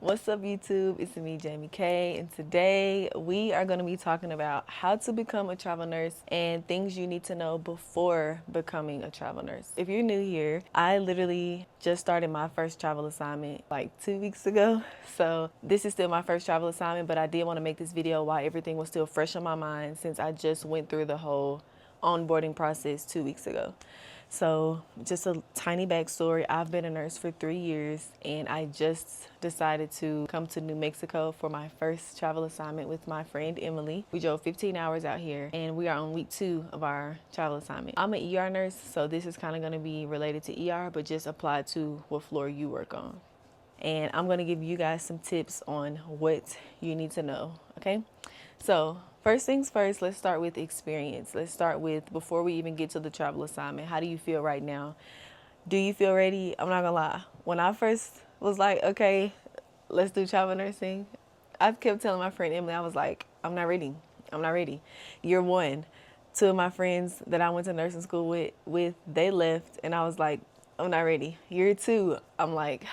What's up, YouTube? It's me, Jamie K, and today we are going to be talking about how to become a travel nurse and things you need to know before becoming a travel nurse. If you're new here, I literally just started my first travel assignment like 2 weeks ago. So this is still my first travel assignment, but I did want to make this video while everything was still fresh on my mind since I just went through the whole onboarding process 2 weeks ago. So just a tiny backstory. I've been a nurse for 3 years and I just decided to come to New Mexico for my first travel assignment with my friend Emily. We drove 15 hours out here and we are on week 2 of our travel assignment. I'm an ER nurse, so this is kind of going to be related to ER, but just applied to what floor you work on. And I'm going to give you guys some tips on what you need to know, okay? So first things first, let's start with experience. Let's start with, before we even get to the travel assignment, how do you feel right now? Do you feel ready? I'm not gonna lie. When I first was like, okay, let's do travel nursing, I kept telling my friend Emily, I was like, I'm not ready. I'm not ready. Year one, 2 of my friends that I went to nursing school with they left and I was like, I'm not ready. Year 2, I'm like,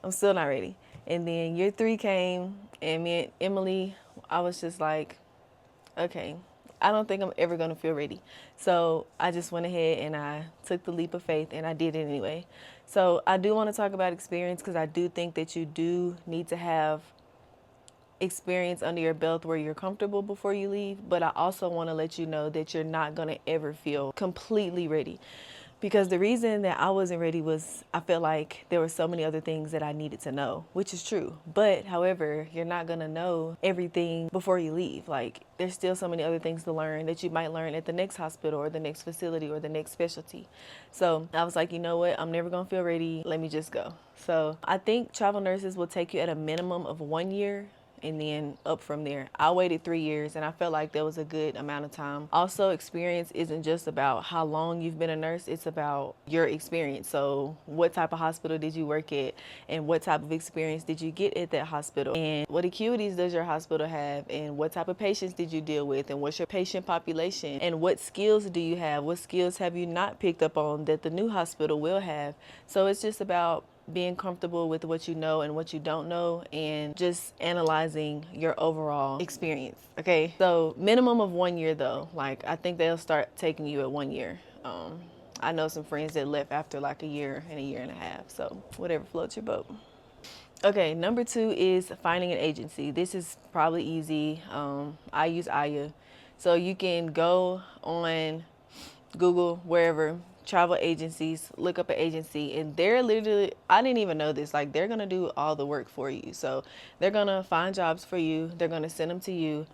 I'm still not ready. And then year 3 came and me and Emily, I was just like, okay, I don't think I'm ever gonna feel ready. So I just went ahead and I took the leap of faith and I did it anyway. So I do want to talk about experience because I do think that you do need to have experience under your belt where you're comfortable before you leave. But I also want to let you know that you're not gonna ever feel completely ready. Because the reason that I wasn't ready was I felt like there were so many other things that I needed to know, which is true. But however, you're not gonna know everything before you leave. Like there's still so many other things to learn that you might learn at the next hospital or the next facility or the next specialty. So I was like, you know what? I'm never gonna feel ready. Let me just go. So I think travel nurses will take you at a minimum of 1 year and then up from there. I waited 3 years and I felt like that was a good amount of time. Also, experience isn't just about how long you've been a nurse, it's about your experience. So what type of hospital did you work at and what type of experience did you get at that hospital, and what acuities does your hospital have, and what type of patients did you deal with, and what's your patient population, and what skills do you have, what skills have you not picked up on that the new hospital will have. So it's just about being comfortable with what you know and what you don't know and just analyzing your overall experience. Okay, so minimum of 1 year though. Like I think they'll start taking you at 1 year. I know some friends that left after like a year and a half, so whatever floats your boat. Okay, number 2 is finding an agency. This is probably easy. I use Aya, so you can go on Google, wherever, travel agencies, look up an agency, and they're literally, I didn't even know this, like they're gonna do all the work for you. So they're gonna find jobs for you, they're gonna send them to you.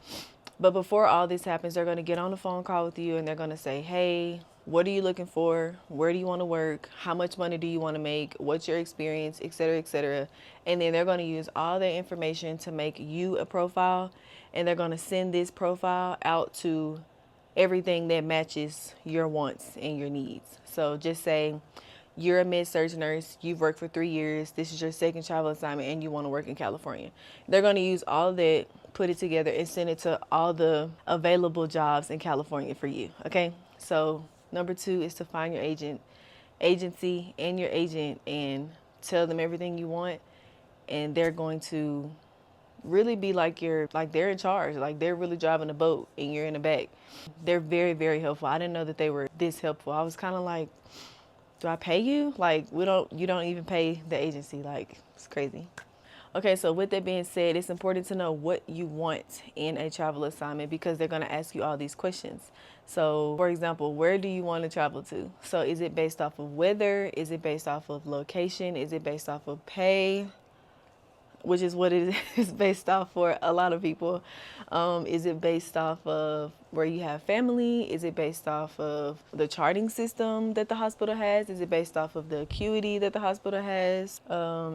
But before all this happens, they're gonna get on a phone call with you and they're gonna say, hey, what are you looking for? Where do you want to work? How much money do you want to make? What's your experience, etc., etc. And then they're going to use all their information to make you a profile, and they're going to send this profile out to everything that matches your wants and your needs. So just say you're a med-surg nurse, you've worked for 3 years, this is your second travel assignment, and you want to work in California. They're going to use all that, put it together, and send it to all the available jobs in California for you. Okay, so number 2 is to find your agency and your agent and tell them everything you want, and they're going to really be like they're in charge, like they're really driving the boat and you're in the back. They're very, very helpful. I didn't know that they were this helpful. I was kind of like, do I pay you? Like you don't even pay the agency. Like it's crazy. Okay, so with that being said, it's important to know what you want in a travel assignment because they're going to ask you all these questions. So, for example, where do you want to travel to? So is it based off of weather? Is it based off of location? Is it based off of pay? Which is what it is based off for a lot of people. Is it based off of where you have family? Is it based off of the charting system that the hospital has? Is it based off of the acuity that the hospital has?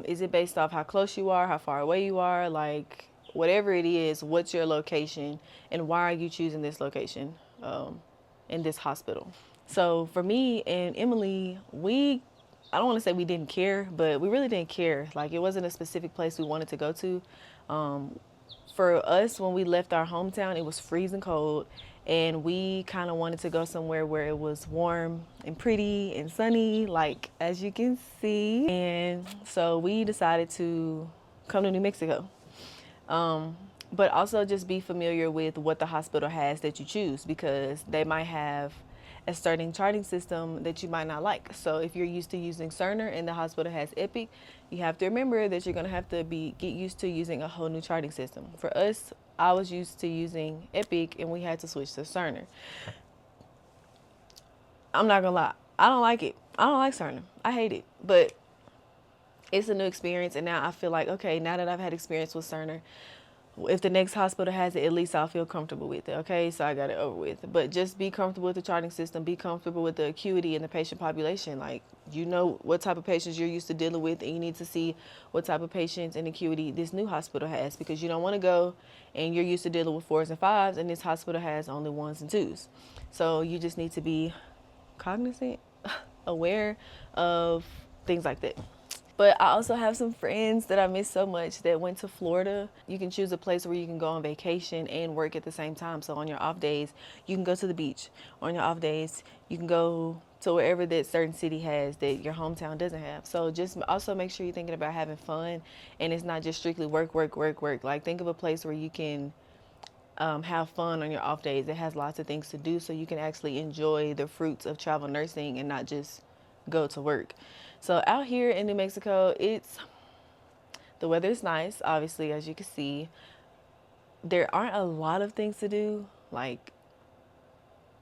Is it based off how close you are, how far away you are? Like whatever it is, what's your location and why are you choosing this location in this hospital? So for me and Emily, I don't want to say we didn't care, but we really didn't care. Like it wasn't a specific place we wanted to go to. For us, when we left our hometown, it was freezing cold and we kind of wanted to go somewhere where it was warm and pretty and sunny, like as you can see. And so we decided to come to New Mexico. But also just be familiar with what the hospital has that you choose, because they might have a certain charting system that you might not like. So if you're used to using Cerner and the hospital has Epic, you have to remember that you're going to have to get used to using a whole new charting system. For us, I was used to using Epic and we had to switch to Cerner. I'm not going to lie, I don't like it. I don't like Cerner. I hate it. But it's a new experience, and now I feel like, okay, now that I've had experience with Cerner, if the next hospital has it, at least I'll feel comfortable with it. Okay, so I got it over with. But just be comfortable with the charting system. Be comfortable with the acuity and the patient population. Like, you know what type of patients you're used to dealing with, and you need to see what type of patients and acuity this new hospital has, because you don't want to go and you're used to dealing with 4s and 5s, and this hospital has only 1s and 2s. So you just need to be cognizant, aware of things like that. But I also have some friends that I miss so much that went to Florida. You can choose a place where you can go on vacation and work at the same time. So on your off days, you can go to the beach. On your off days, you can go to wherever that certain city has that your hometown doesn't have. So just also make sure you're thinking about having fun, and it's not just strictly work, work, work, work. Like, think of a place where you can have fun on your off days. It has lots of things to do, so you can actually enjoy the fruits of travel nursing and not just go to work. So out here in New Mexico, the weather is nice, obviously, as you can see. There aren't a lot of things to do.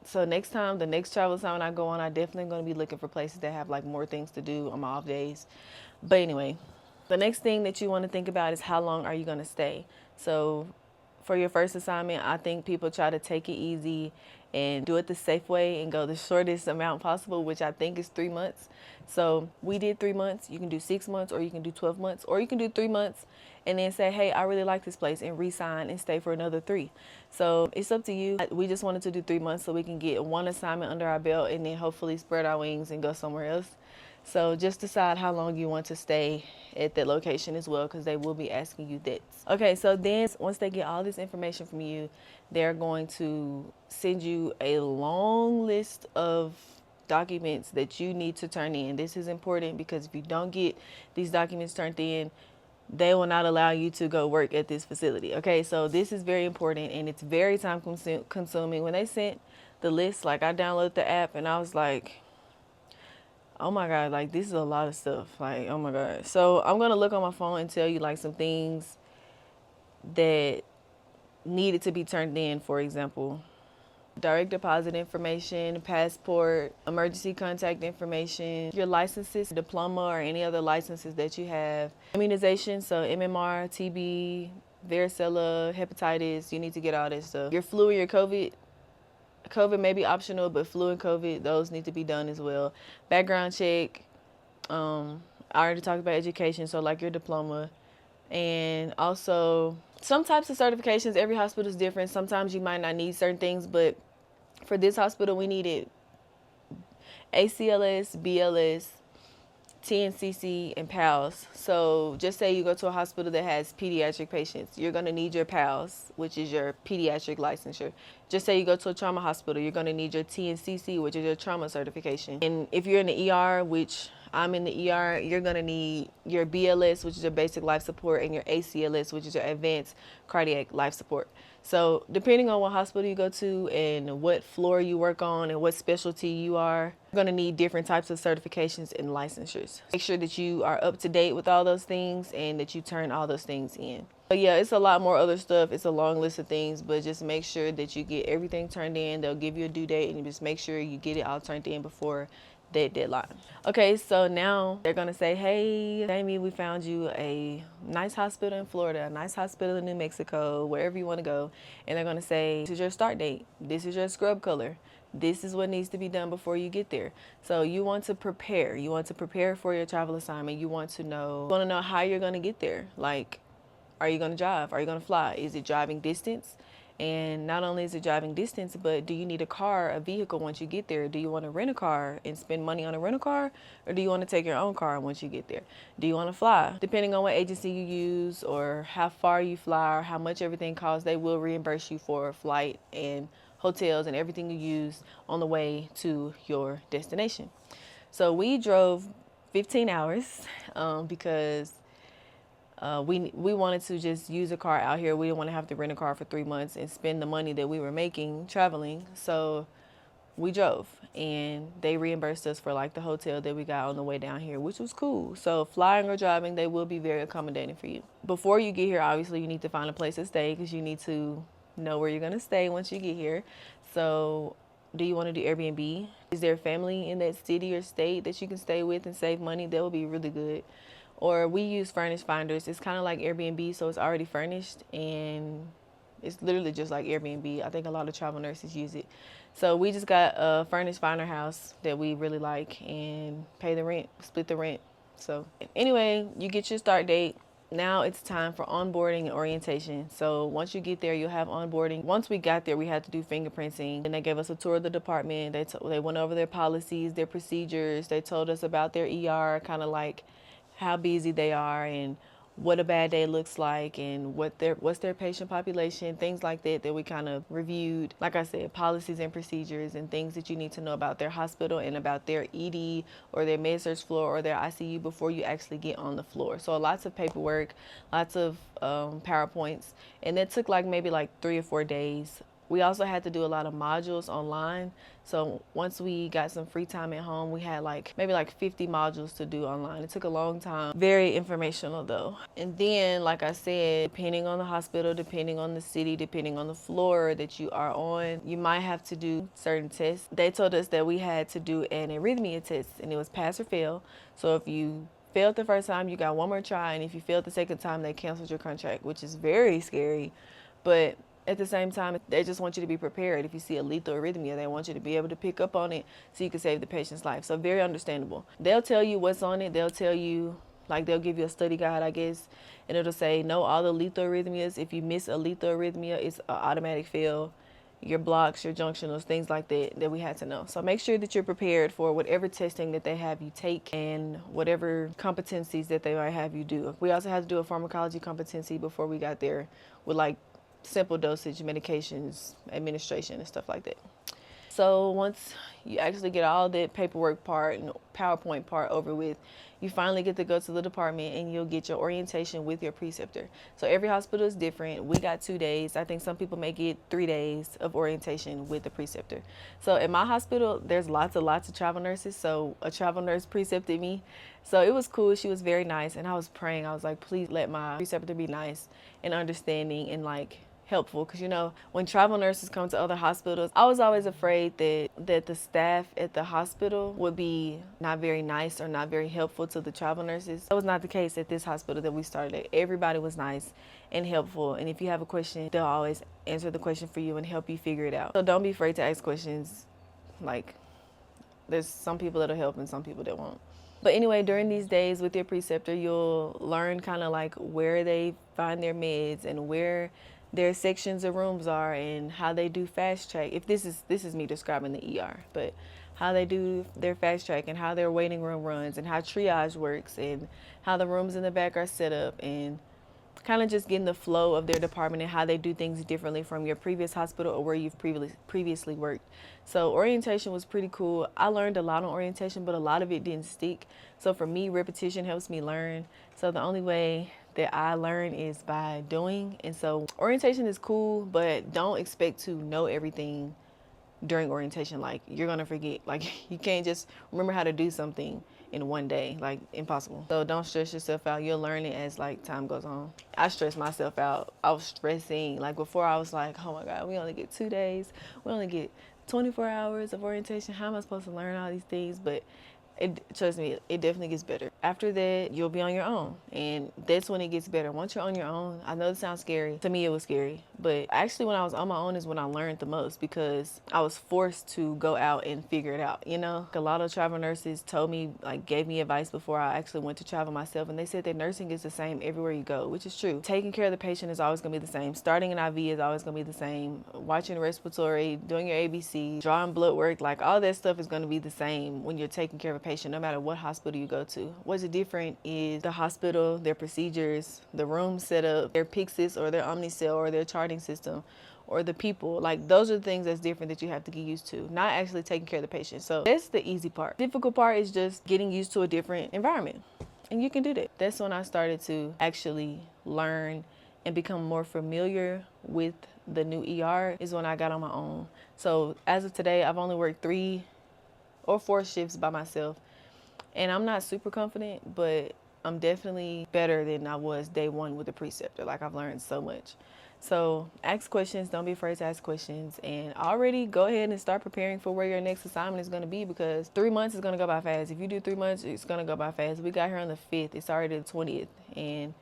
So next time, the next travel assignment I go on, I definitely going to be looking for places that have like more things to do on my off days. But anyway, the next thing that you want to think about is how long are you going to stay. So for your first assignment, I think people try to take it easy and do it the safe way and go the shortest amount possible, which I think is 3 months. So we did 3 months. You can do 6 months, or you can do 12 months, or you can do 3 months and then say, hey, I really like this place, and re-sign and stay for another 3. So it's up to you. We just wanted to do 3 months so we can get one assignment under our belt and then hopefully spread our wings and go somewhere else. So just decide how long you want to stay at that location as well, because they will be asking you that. Okay, so then once they get all this information from you, they're going to send you a long list of documents that you need to turn in. This is important because if you don't get these documents turned in, they will not allow you to go work at this facility. Okay, so this is very important, and it's very time consuming. When they sent the list, like, I downloaded the app and I was like, oh my God, like, this is a lot of stuff. Like, oh my God. So I'm going to look on my phone and tell you like some things that needed to be turned in. For example, direct deposit information, passport, emergency contact information, your licenses, diploma, or any other licenses that you have. Immunization, so MMR, TB, varicella, hepatitis, you need to get all this stuff. Your flu and your COVID may be optional, but flu and COVID, those need to be done as well. Background check. I already talked about education, so like your diploma. And also some types of certifications. Every hospital is different. Sometimes you might not need certain things, but for this hospital, we needed ACLS, BLS, TNCC, and PALS. So just say you go to a hospital that has pediatric patients, you're going to need your PALS, which is your pediatric licensure. Just say you go to a trauma hospital, you're going to need your TNCC, which is your trauma certification. And if you're in the ER, which I'm in the ER, you're going to need your BLS, which is your basic life support, and your ACLS, which is your advanced cardiac life support. So depending on what hospital you go to and what floor you work on and what specialty you are, you're going to need different types of certifications and licensures. Make sure that you are up to date with all those things and that you turn all those things in. But yeah, it's a lot more other stuff. It's a long list of things, but just make sure that you get everything turned in. They'll give you a due date, and you just make sure you get it all turned in before that deadline. Okay, so now they're gonna say, hey, Jamie, we found you a nice hospital in Florida, a nice hospital in New Mexico, wherever you want to go. And they're gonna say, this is your start date. This is your scrub color. This is what needs to be done before you get there. So you want to prepare. You want to prepare for your travel assignment. You want to know how you're gonna get there. Like, are you gonna drive? Are you gonna fly? Is it driving distance? And not only is it driving distance, but do you need a vehicle once you get there? Do you want to rent a car and spend money on a rental car? Or do you want to take your own car once you get there? Do you want to fly? Depending on what agency you use or how far you fly or how much everything costs, they will reimburse you for a flight and hotels and everything you use on the way to your destination. So we drove 15 hours because we wanted to just use a car out here. We didn't want to have to rent a car for 3 months and spend the money that we were making traveling. So we drove, and they reimbursed us for like the hotel that we got on the way down here, which was cool. So flying or driving, they will be very accommodating for you. Before you get here, obviously you need to find a place to stay because you need to know where you're going to stay once you get here. So do you want to do Airbnb? Is there a family in that city or state that you can stay with and save money? That would be really good. Or we use furnished finders. It's kind of like Airbnb, so it's already furnished, and it's literally just like Airbnb. I think a lot of travel nurses use it. So we just got a furnished finder house that we really like and pay the rent, split the rent. So anyway, you get your start date. Now it's time for onboarding and orientation. So once you get there, you'll have onboarding. Once we got there, we had to do fingerprinting, and they gave us a tour of the department. They went over their policies, their procedures. They told us about their ER, kind of like how busy they are and what a bad day looks like and what's their patient population, things like that we kind of reviewed. Like I said, policies and procedures and things that you need to know about their hospital and about their ED or their med-surg floor or their ICU before you actually get on the floor. So lots of paperwork, lots of PowerPoints, and that took like maybe like 3 or 4 days. We also had to do a lot of modules online. So once we got some free time at home, we had maybe 50 modules to do online. It took a long time. Very informational though. And then, like I said, depending on the hospital, depending on the city, depending on the floor that you are on, you might have to do certain tests. They told us that we had to do an arrhythmia test, and it was pass or fail. So if you failed the first time, you got one more try, and if you failed the second time, they canceled your contract, which is very scary. But at the same time, they just want you to be prepared. If you see a lethal arrhythmia, they want you to be able to pick up on it so you can save the patient's life. So very understandable. They'll tell you what's on it. They'll tell you, they'll give you a study guide, I guess, and it'll say, know all the lethal arrhythmias. If you miss a lethal arrhythmia, it's an automatic fail. Your blocks, your junctionals, things like that we had to know. So make sure that you're prepared for whatever testing that they have you take and whatever competencies that they might have you do. We also had to do a pharmacology competency before we got there with simple dosage medications, administration, and stuff like that. So once you actually get all that paperwork part and PowerPoint part over with, you finally get to go to the department and you'll get your orientation with your preceptor. So every hospital is different. We got 2 days. I think some people may get 3 days of orientation with the preceptor. So at my hospital, there's lots of travel nurses. So a travel nurse precepted me. So it was cool. She was very nice. And I was praying. I was like, please let my preceptor be nice and understanding and helpful, because when travel nurses come to other hospitals, I was always afraid that the staff at the hospital would be not very nice or not very helpful to the travel nurses. That was not the case at this hospital that we started at. Everybody was nice and helpful, and if you have a question, they'll always answer the question for you and help you figure it out. So don't be afraid to ask questions. There's some people that'll help and some people that won't. But anyway, during these days with your preceptor, you'll learn kind of where they find their meds and where their sections of rooms are and how they do fast track. If this is me describing the ER, but how they do their fast track and how their waiting room runs and how triage works and how the rooms in the back are set up, and kind of just getting the flow of their department and how they do things differently from your previous hospital or where you've previously worked. So orientation was pretty cool. I learned a lot on orientation, but a lot of it didn't stick. So for me, repetition helps me learn. So the only way that I learn is by doing. And so orientation is cool, but don't expect to know everything during orientation. You're gonna forget. You can't just remember how to do something in one day. Impossible. So don't stress yourself out. You'll learn it as time goes on. I stressed myself out. I was stressing. Before, I was like, oh my God, we only get 2 days. We only get 24 hours of orientation. How am I supposed to learn all these things? But trust me, it definitely gets better. After that, you'll be on your own, and that's when it gets better. Once you're on your own, I know it sounds scary. To me, it was scary, but actually when I was on my own is when I learned the most, because I was forced to go out and figure it out. A lot of travel nurses told me, gave me advice before I actually went to travel myself, and they said that nursing is the same everywhere you go, which is true. Taking care of the patient is always going to be the same. Starting an IV is always going to be the same. Watching respiratory, doing your ABC, drawing blood work, all that stuff is going to be the same when you're taking care of a patient, no matter what hospital you go to. What's different is the hospital, their procedures, the room setup, their Pyxis or their Omnicell or their charting charting system or the people. Like, those are the things that's different that you have to get used to, not actually taking care of the patient. So that's the easy part. Difficult part is just getting used to a different environment, and you can do that. That's when I started to actually learn and become more familiar with the new ER, is when I got on my own. So as of today, I've only worked 3 or 4 shifts by myself, and I'm not super confident, but I'm definitely better than I was day one with the preceptor. Like, I've learned so much. So ask questions, don't be afraid to ask questions, and already go ahead and start preparing for where your next assignment is going to be, because 3 months is going to go by fast. If you do 3 months, it's going to go by fast. We got here on the 5th, it's already the 20th, and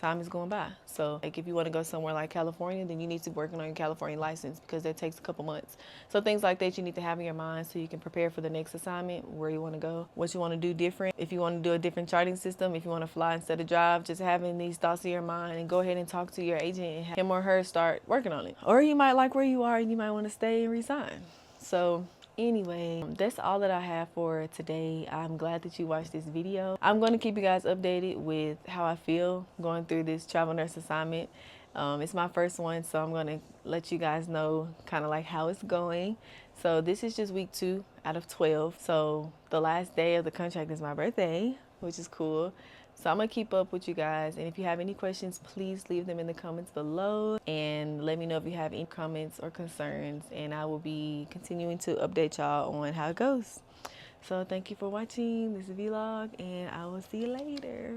time is going by. So like, if you want to go somewhere like California, then you need to be working on your California license, because that takes a couple months. So things like that you need to have in your mind so you can prepare for the next assignment, where you want to go, what you want to do different. If you want to do a different charting system, if you want to fly instead of drive, just having these thoughts in your mind, and go ahead and talk to your agent and have him or her start working on it. Or you might like where you are and you might want to stay and resign. So anyway, that's all that I have for today. I'm glad that you watched this video. I'm going to keep you guys updated with how I feel going through this travel nurse assignment. It's my first one, so I'm going to let you guys know kind of like how it's going. So this is just week 2 out of 12. So the last day of the contract is my birthday, which is cool. So I'm going to keep up with you guys. And if you have any questions, please leave them in the comments below. And let me know if you have any comments or concerns. And I will be continuing to update y'all on how it goes. So thank you for watching this vlog, and I will see you later.